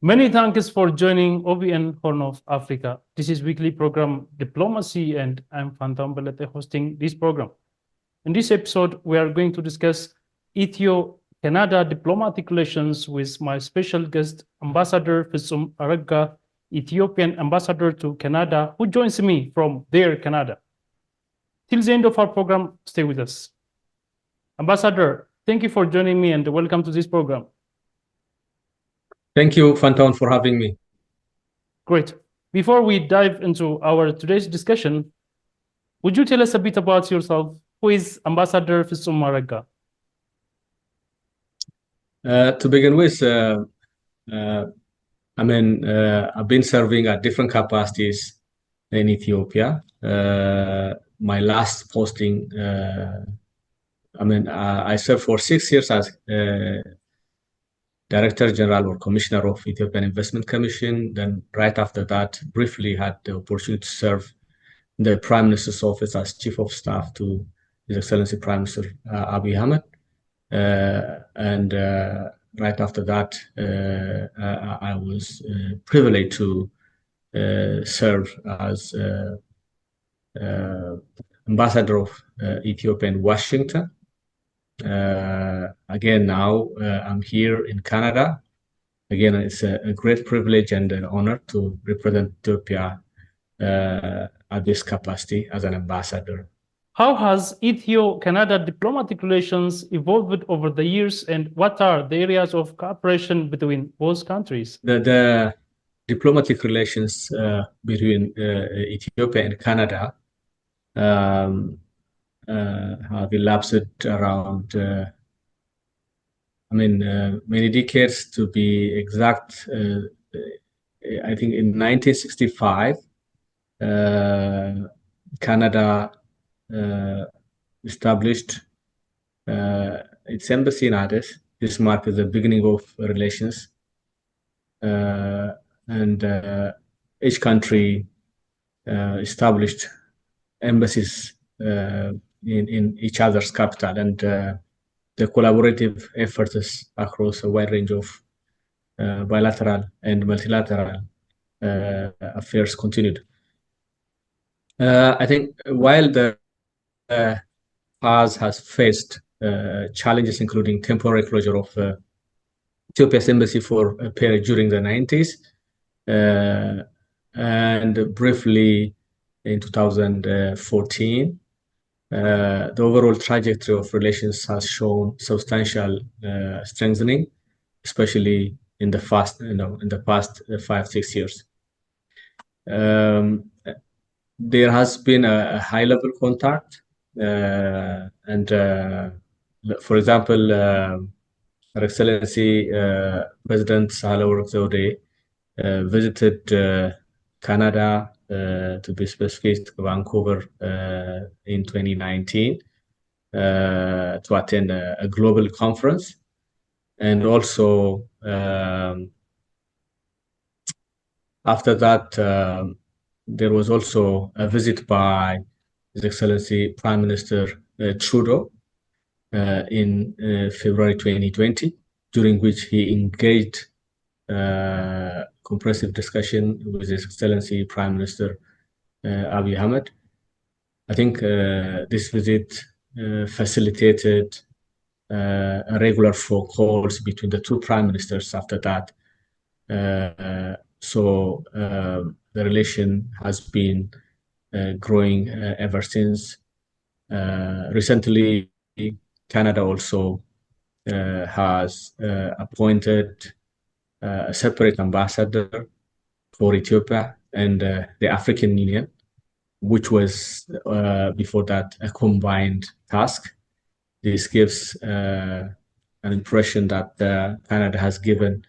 Many thanks for joining OBN Horn of Africa. This is weekly program Diplomacy, and I'm Phantom Belete hosting this program. In this episode, we are going to discuss Ethio-Canada diplomatic relations with my special guest, Ambassador Fitsum Arega, Ethiopian ambassador to Canada, who joins me from there, Canada. Till the end of our program, stay with us. Ambassador, thank you for joining me and welcome to this program. Thank you, Phantom, for having me. Great. Before we dive into our today's discussion, would you tell us a bit about yourself? Who is Ambassador Fitsum Arega? To begin with, I've been serving at different capacities in Ethiopia. My last posting, I served for 6 years as Director General or Commissioner of Ethiopian Investment Commission. Then right after that, briefly had the opportunity to serve in the Prime Minister's office as Chief of Staff to His Excellency Prime Minister Abiy Ahmed. And right after that, I was privileged to serve as Ambassador of Ethiopia in Washington. Again, now I'm here in Canada. Again, it's a great privilege and an honor to represent Ethiopia at this capacity as an ambassador. How has Ethio-Canada diplomatic relations evolved over the years, and what are the areas of cooperation between both countries? The diplomatic relations between Ethiopia and Canada have elapsed around, many decades. To be exact, I think in 1965, Canada established its embassy in Addis. This marked the beginning of relations, and each country established embassies in each other's capital, and the collaborative efforts across a wide range of bilateral and multilateral affairs continued. I think while the has faced challenges, including temporary closure of Ethiopia's embassy for a period during the 90s, and briefly in 2014, the overall trajectory of relations has shown substantial strengthening, especially in the past 5-6 years. There has been a high-level contact, and for example, Her Excellency President Sahle-Work Zewde visited Canada, to be specific, Vancouver, in 2019 to attend a global conference, and also after that, there was also a visit by His Excellency Prime Minister Trudeau in February 2020, during which he engaged comprehensive discussion with His Excellency Prime Minister Abiy Ahmed. I think this visit facilitated a regular phone calls between the two prime ministers after that. So the relation has been growing ever since. Recently, Canada also has appointed a separate ambassador for Ethiopia and the African Union, which was before that a combined task. This gives an impression that Canada has given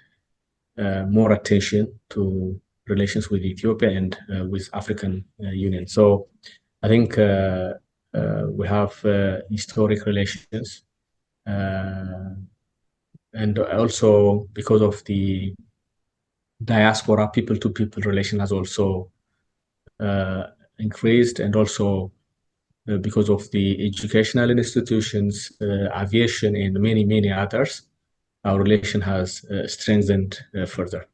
more attention to relations with Ethiopia and with African Union. So I think we have historic relations, and also because of the diaspora, people-to-people relation has also increased, and also because of the educational institutions, aviation, and many others, our relation has strengthened further.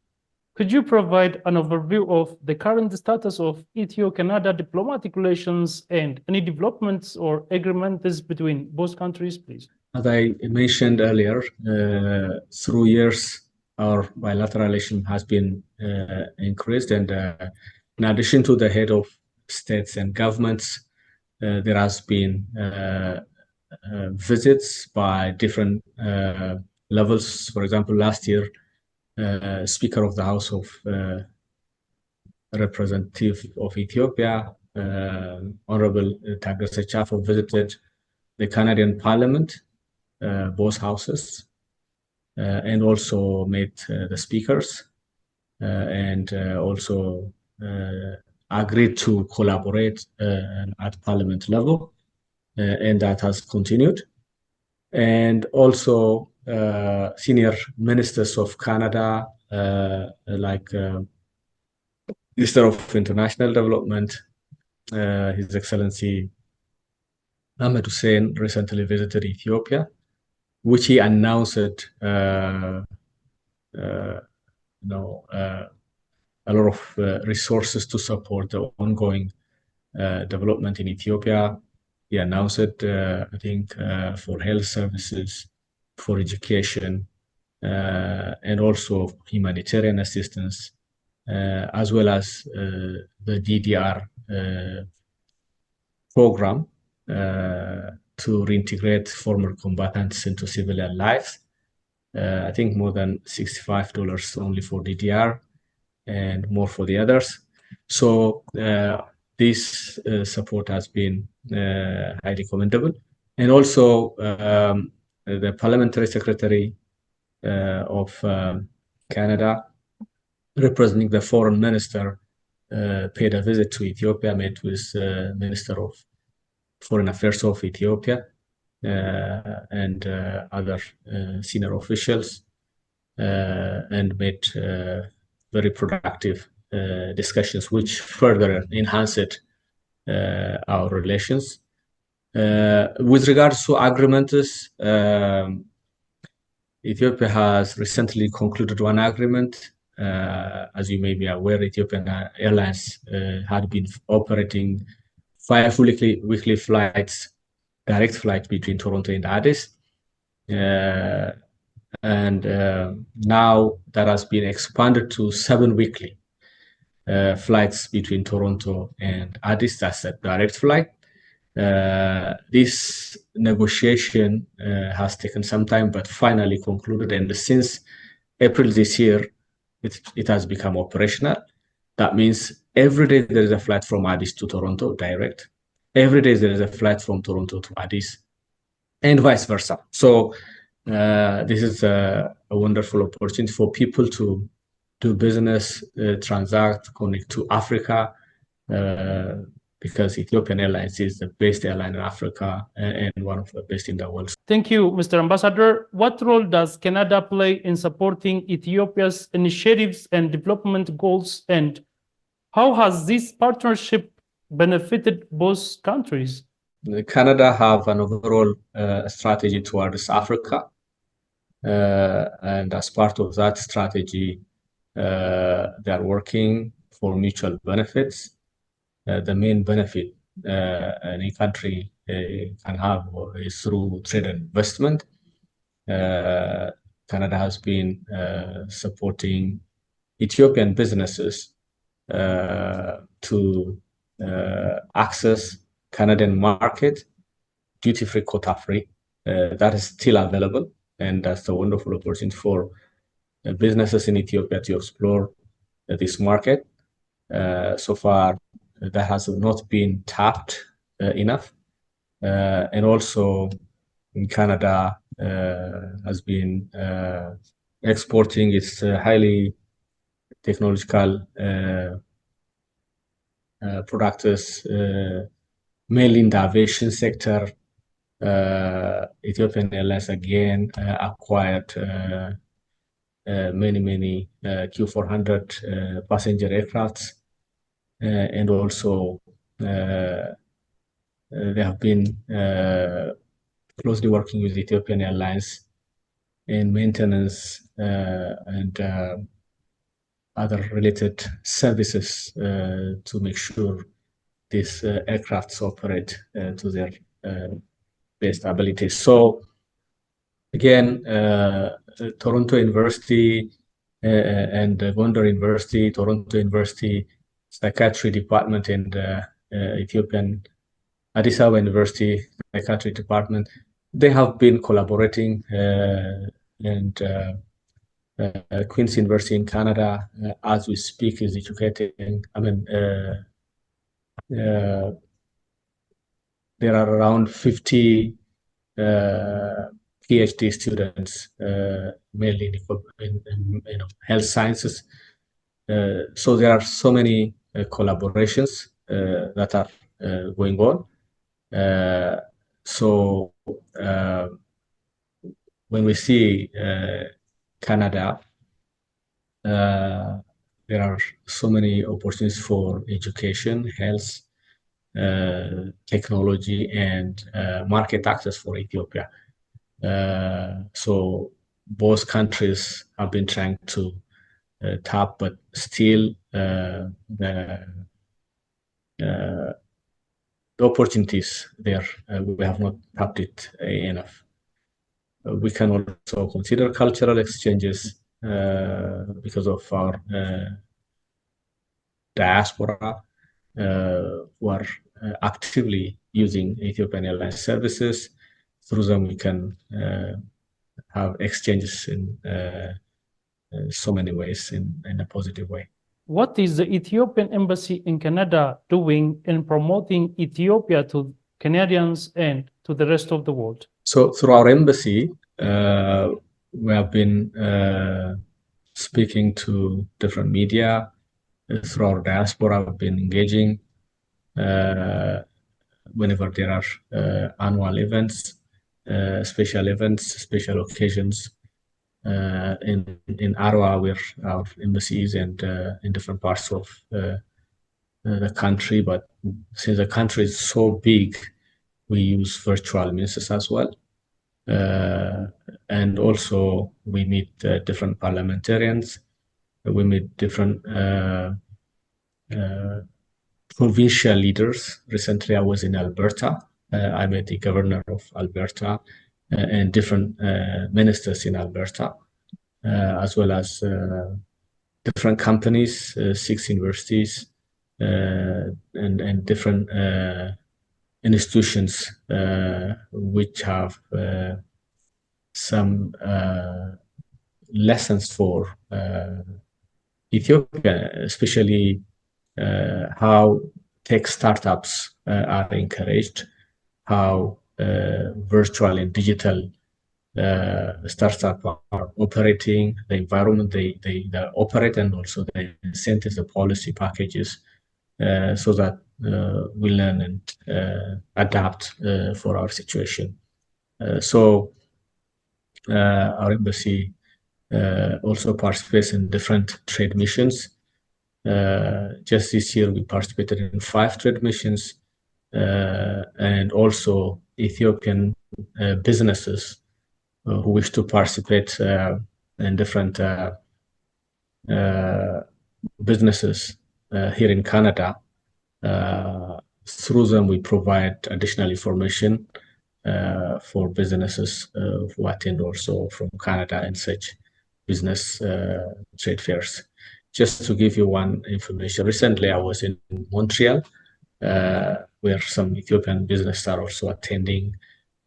Could you provide an overview of the current status of Ethio-Canada diplomatic relations and any developments or agreements between both countries, please? As I mentioned earlier, through years, our bilateral relation has been increased, and in addition to the head of states and governments, there has been visits by different levels. For example, last year, Speaker of the House of Representative of Ethiopia, Honorable Tagerse Chafo, visited the Canadian Parliament, both houses, and also met the speakers, and also agreed to collaborate at Parliament level, and that has continued. And also senior ministers of Canada, like Minister of International Development, His Excellency Ahmed Hussein, recently visited Ethiopia, which he announced a lot of resources to support the ongoing development in Ethiopia. He announced it, I think, for health services, for education, and also humanitarian assistance, as well as the DDR program to reintegrate former combatants into civilian life. I think more than $65 only for DDR and more for the others. So this support has been highly commendable. And also the Parliamentary Secretary of Canada, representing the Foreign Minister, paid a visit to Ethiopia, met with Minister of Foreign Affairs of Ethiopia and other senior officials, and made very productive discussions, which further enhanced our relations. With regards to agreements, Ethiopia has recently concluded one agreement. As you may be aware, Ethiopian Airlines had been operating 5 weekly flights, direct flights between Toronto and Addis. And now that has been expanded to 7 weekly flights between Toronto and Addis. That's a direct flight. This negotiation has taken some time, but finally concluded. And since April this year, it has become operational. That means every day there is a flight from Addis to Toronto, direct. Every day there is a flight from Toronto to Addis, and vice versa. So this is a wonderful opportunity for people to do business, transact, connect to Africa, because Ethiopian Airlines is the best airline in Africa and one of the best in the world. Thank you, Mr. Ambassador. What role does Canada play in supporting Ethiopia's initiatives and development goals, and how has this partnership benefited both countries? Canada have an overall strategy towards Africa, and as part of that strategy, they are working for mutual benefits. The main benefit any country can have is through trade and investment. Canada has been supporting Ethiopian businesses to access Canadian market, duty-free, quota-free. That is still available, and that's a wonderful opportunity for businesses in Ethiopia to explore this market. So far, that has not been tapped enough. And also in Canada has been exporting its highly technological products, mainly in the aviation sector. Ethiopian Airlines again acquired many Q400 passenger aircrafts, and also they have been closely working with Ethiopian Airlines in maintenance and other related services to make sure these aircrafts operate to their best abilities. So again, Toronto University and Gondar University, Toronto University Psychiatry Department, and Ethiopian Addis Ababa University Psychiatry Department, they have been collaborating, and Queen's University in Canada, as we speak, is educating. I mean, there are around 50 PhD students, mainly in health sciences. So there are so many collaborations that are going on. So when we see Canada, there are so many opportunities for education, health, technology, and market access for Ethiopia. So both countries have been trying to tap, but still the opportunities there, we have not tapped it enough. We can also consider cultural exchanges because of our diaspora who are actively using Ethiopian Airlines services. Through them, we can have exchanges in so many ways in a positive way. What is the Ethiopian Embassy in Canada doing in promoting Ethiopia to Canadians and to the rest of the world? So through our embassy, we have been speaking to different media. Through our diaspora, we've been engaging whenever there are annual events, special events, special occasions. In Arua, where our embassy is, and in different parts of the country. But since the country is so big, we use virtual means as well. And also we meet different parliamentarians. We meet different provincial leaders. Recently, I was in Alberta. I met the governor of Alberta and different ministers in Alberta, as well as different companies, 6 universities, and different institutions which have some lessons for Ethiopia, especially how tech startups are encouraged, how virtual and digital startups are operating, the environment they operate, and also the incentives, the policy packages, so that we learn and adapt for our situation. So our embassy also participates in different trade missions. Just this year, we participated in 5 trade missions, and also Ethiopian businesses who wish to participate in different businesses here in Canada. Through them, we provide additional information for businesses who attend also from Canada and such business trade fairs. Just to give you one information, recently I was in Montreal, where some Ethiopian businesses are also attending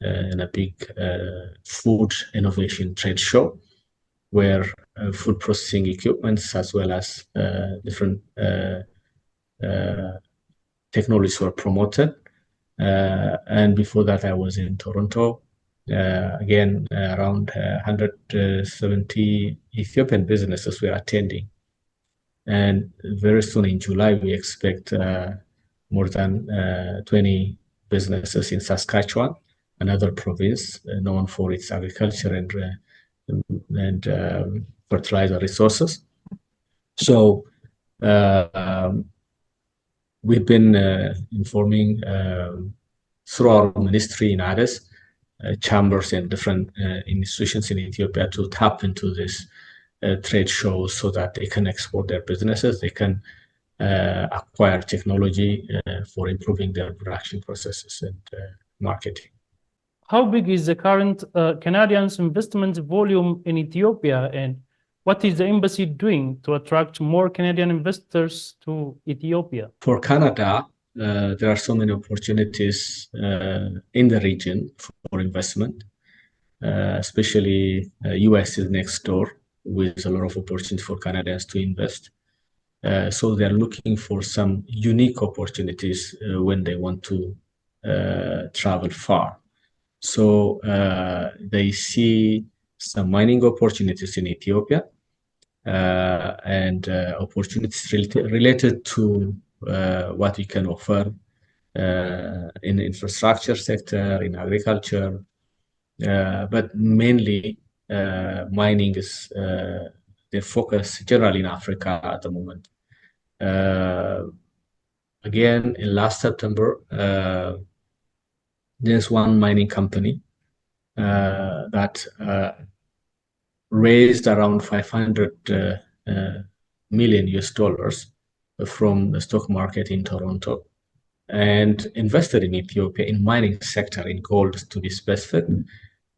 in a big food innovation trade show, where food processing equipments as well as different technologies were promoted. And before that, I was in Toronto. Again, around 170 Ethiopian businesses were attending. And very soon in July, we expect more than 20 businesses in Saskatchewan, another province known for its agriculture and fertilizer resources. So we've been informing through our ministry in Addis, chambers and different institutions in Ethiopia to tap into this trade shows so that they can export their businesses, they can acquire technology for improving their production processes and marketing. How big is the current Canadians' investment volume in Ethiopia, and what is the embassy doing to attract more Canadian investors to Ethiopia? For Canada, there are so many opportunities in the region for investment, especially US is next door with a lot of opportunity for Canadians to invest. So they're looking for some unique opportunities when they want to travel far. So they see some mining opportunities in Ethiopia and opportunities related to what we can offer in the infrastructure sector, in agriculture, but mainly mining is their focus generally in Africa at the moment. Again, in last September, there's one mining company that raised around 500 million US dollars from the stock market in Toronto and invested in Ethiopia in mining sector, in gold to be specific.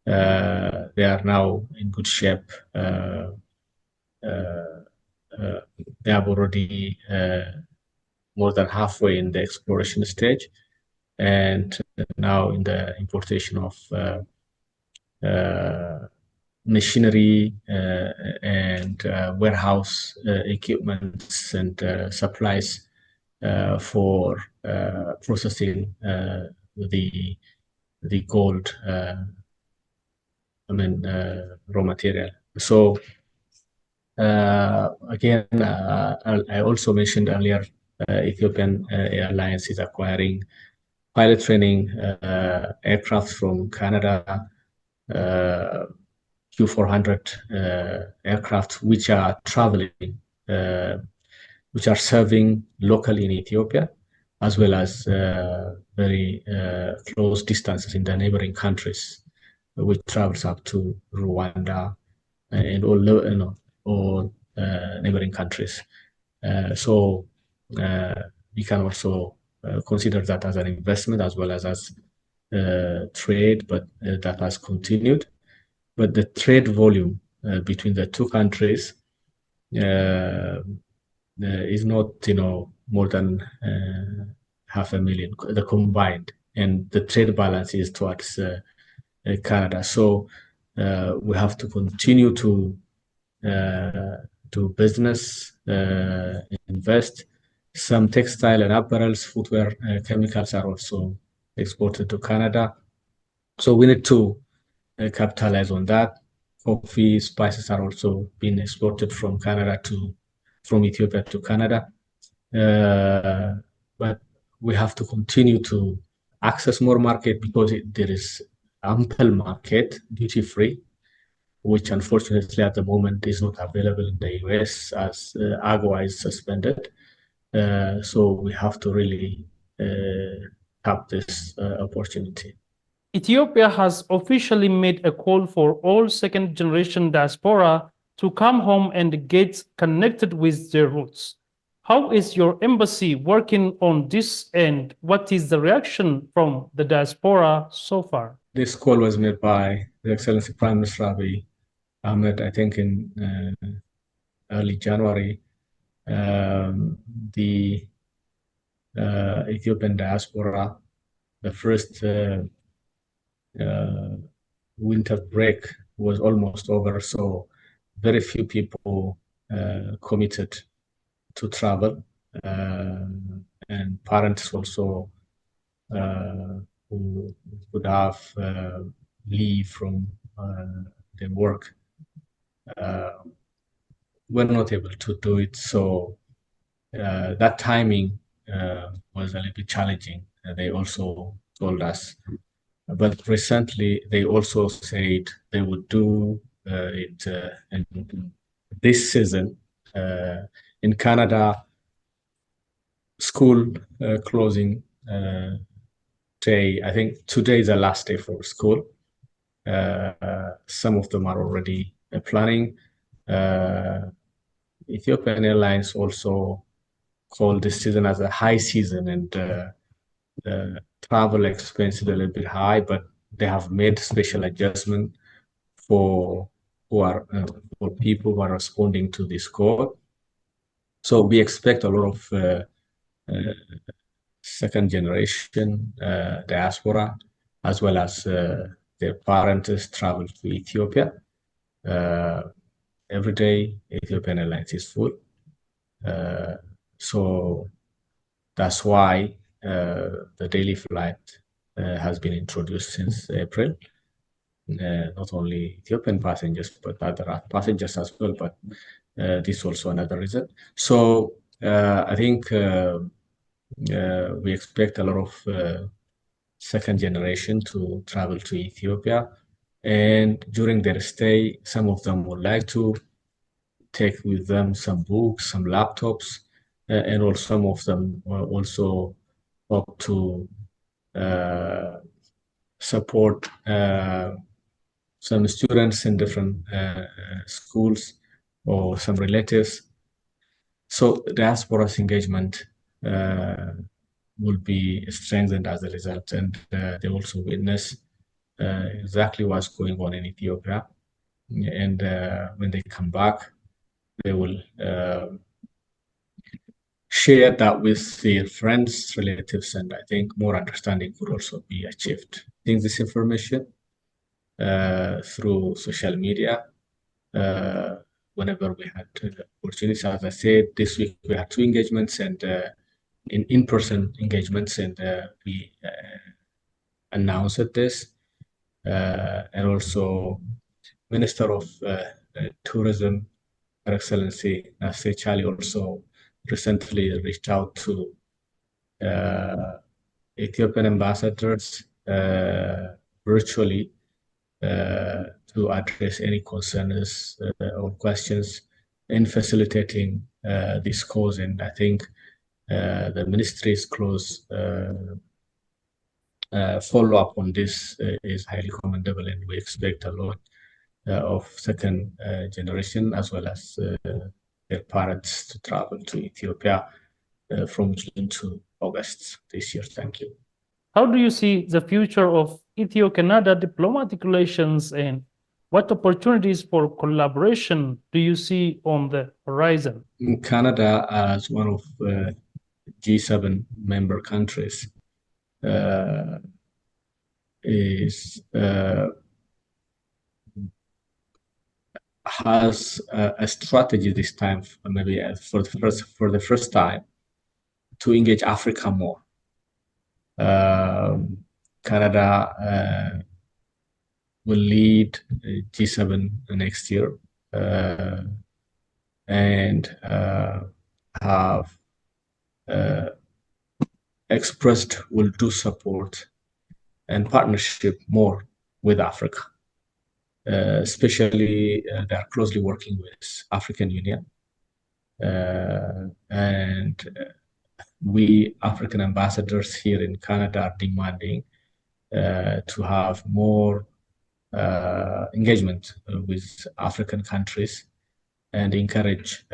They are now in good shape. They have already more than halfway in the exploration stage, and now in the importation of machinery and warehouse equipments and supplies for processing the gold, raw material. So again, I also mentioned earlier, Ethiopian Airlines is acquiring pilot training aircraft from Canada, Q400 aircraft, which are traveling, which are serving locally in Ethiopia, as well as very close distances in the neighboring countries, which travels up to Rwanda and all neighboring countries. So we can also consider that as an investment as well as trade, but that has continued. But the trade volume between the two countries is not, more than 500,000, the combined, and the trade balance is towards Canada. So we have to continue to do business, invest. Some textile and apparels, footwear, chemicals are also exported to Canada. So we need to capitalize on that. Coffee, spices are also being exported from Ethiopia to Canada. But we have to continue to access more market because there is ample market, duty-free, which unfortunately at the moment is not available in the US as AGOA is suspended. So we have to really tap this opportunity. Ethiopia has officially made a call for all second-generation diaspora to come home and get connected with their roots. How is your embassy working on this, and what is the reaction from the diaspora so far? This call was made by His Excellency Prime Minister Abiy Ahmed, I think in early January. The Ethiopian diaspora, the first winter break was almost over, so very few people committed to travel, and parents also who would have leave from their work were not able to do it. So that timing was a little bit challenging. They also told us. But recently, they also said they would do it in this season. In Canada, school closing day, I think today is the last day for school. Some of them are already planning. Ethiopian Airlines also called this season as a high season, and travel expenses a little bit high, but they have made special adjustment for for people who are responding to this call. So we expect a lot of second generation diaspora, as well as their parents travel to Ethiopia. Every day, Ethiopian Airlines is full. So that's why the daily flight has been introduced since April. Not only Ethiopian passengers, but other passengers as well. But this is also another reason. So I think we expect a lot of second generation to travel to Ethiopia. And during their stay, some of them would like to take with them some books, some laptops, and also some of them also hope to support some students in different schools or some relatives. So diaspora's engagement will be strengthened as a result, and they also witness exactly what's going on in Ethiopia. And when they come back, they will share that with their friends, relatives, and I think more understanding could also be achieved. I think this information through social media, whenever we had opportunities, as I said, this week we had 2 engagements and in-person engagements, and we announced this. And also Minister of Tourism, Her Excellency Nasir Chali, also recently reached out to Ethiopian ambassadors virtually to address any concerns or questions in facilitating this cause. And I think the ministry's close follow-up on this is highly commendable, and we expect a lot of second generation as well as their parents to travel to Ethiopia from June to August this year. Thank you. How do you see the future of Ethio-Canada diplomatic relations, and what opportunities for collaboration do you see on the horizon? Canada, as one of G7 member countries, has a strategy this time, maybe for the first time, to engage Africa more. Canada will lead G7 next year and have expressed will do support and partnership more with Africa. Especially they are closely working with African Union, and we African ambassadors here in Canada are demanding to have more engagement with African countries and encourage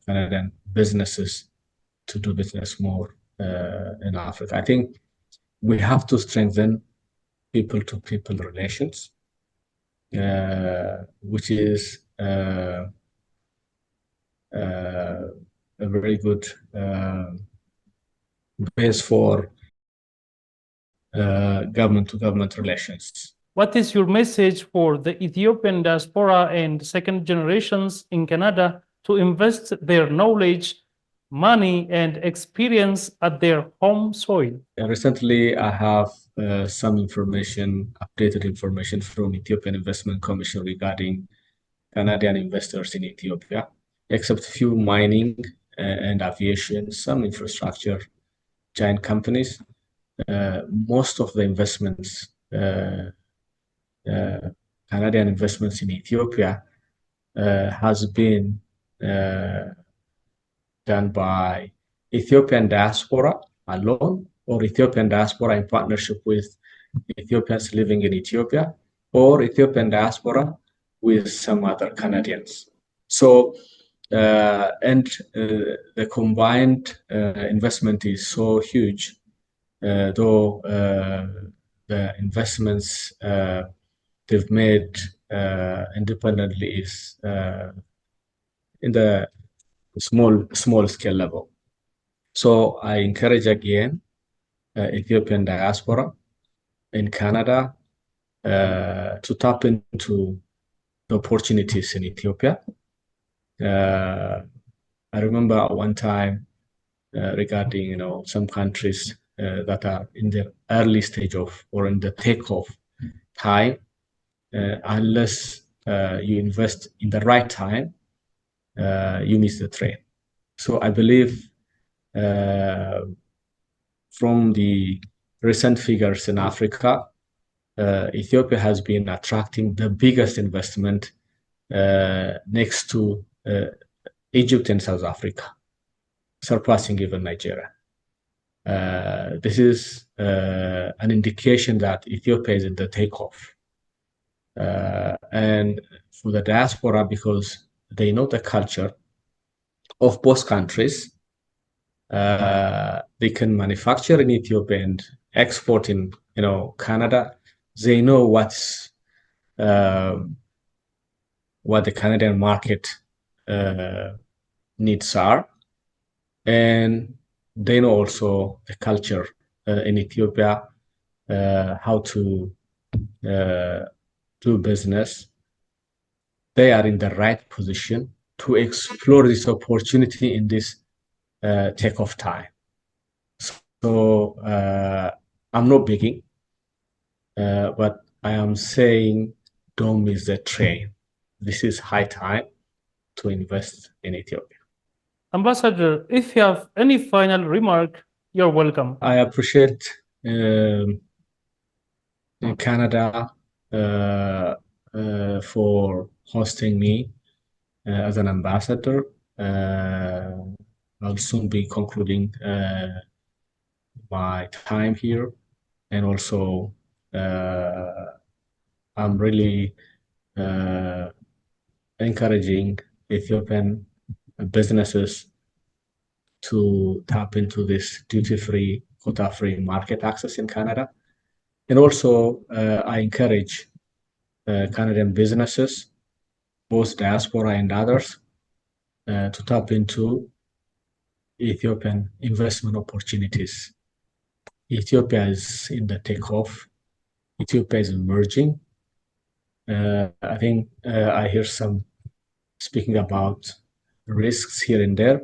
Canadian businesses to do business more in Africa. I think we have to strengthen people-to-people relations, which is a very good base for government-to-government relations. What is your message for the Ethiopian diaspora and second generations in Canada to invest their knowledge, money, and experience at their home soil? Recently, I have some information, updated information from Ethiopian Investment Commission regarding Canadian investors in Ethiopia, except few mining and aviation, some infrastructure giant companies. Most of the investments, Canadian investments in Ethiopia, has been done by Ethiopian diaspora alone, or Ethiopian diaspora in partnership with Ethiopians living in Ethiopia, or Ethiopian diaspora with some other Canadians. So, the combined investment is so huge, though the investments they've made independently is in the small scale level. So I encourage again Ethiopian diaspora in Canada to tap into the opportunities in Ethiopia. I remember one time regarding some countries that are in the early stage of or in the takeoff time, unless you invest in the right time, you miss the train. So I believe from the recent figures in Africa, Ethiopia has been attracting the biggest investment next to Egypt and South Africa, surpassing even Nigeria. This is an indication that Ethiopia is in the takeoff. And for the diaspora, because they know the culture of both countries, they can manufacture in Ethiopia and export in Canada. They know what the Canadian market needs are, and they know also the culture in Ethiopia, how to do business. They are in the right position to explore this opportunity in this takeoff time. So I'm not begging, but I am saying don't miss the train. This is high time to invest in Ethiopia. Ambassador, if you have any final remark, you're welcome. I appreciate Canada for hosting me as an ambassador. I'll soon be concluding my time here, and also I'm really encouraging Ethiopian businesses to tap into this duty-free, quota-free market access in Canada. And also, I encourage Canadian businesses, both diaspora and others, to tap into Ethiopian investment opportunities. Ethiopia is in the takeoff. Ethiopia is emerging. I think I hear some speaking about risks here and there.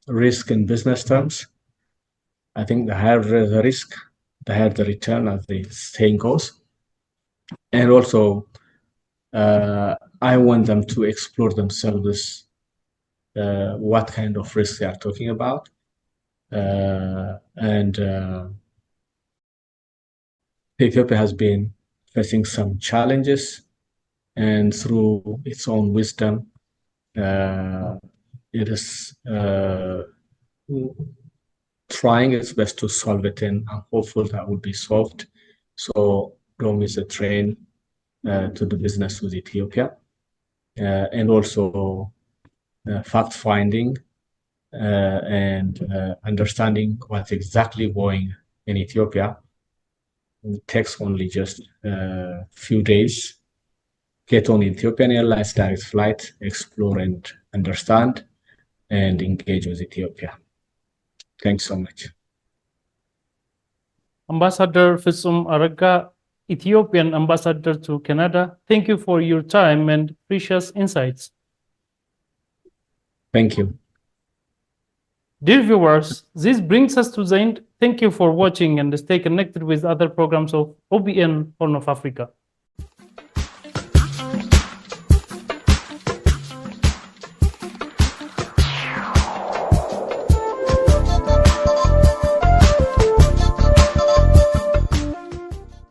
Risk in business terms. I think the higher the risk, the higher the return, as the saying goes. And also, I want them to explore themselves what kind of risk they are talking about. And Ethiopia has been facing some challenges, and through its own wisdom, it is trying its best to solve it, and I'm hopeful that will be solved. So don't miss a train to do business with Ethiopia, and also fact-finding and understanding what's exactly going in Ethiopia. It takes only just a few days. Get on Ethiopian Airlines direct flight, explore and understand, and engage with Ethiopia. Thanks so much. Ambassador Fitsum Arega, Ethiopian ambassador to Canada, thank you for your time and precious insights. Thank you. Dear viewers, this brings us to the end. Thank you for watching and stay connected with other programs of OBN Horn of Africa.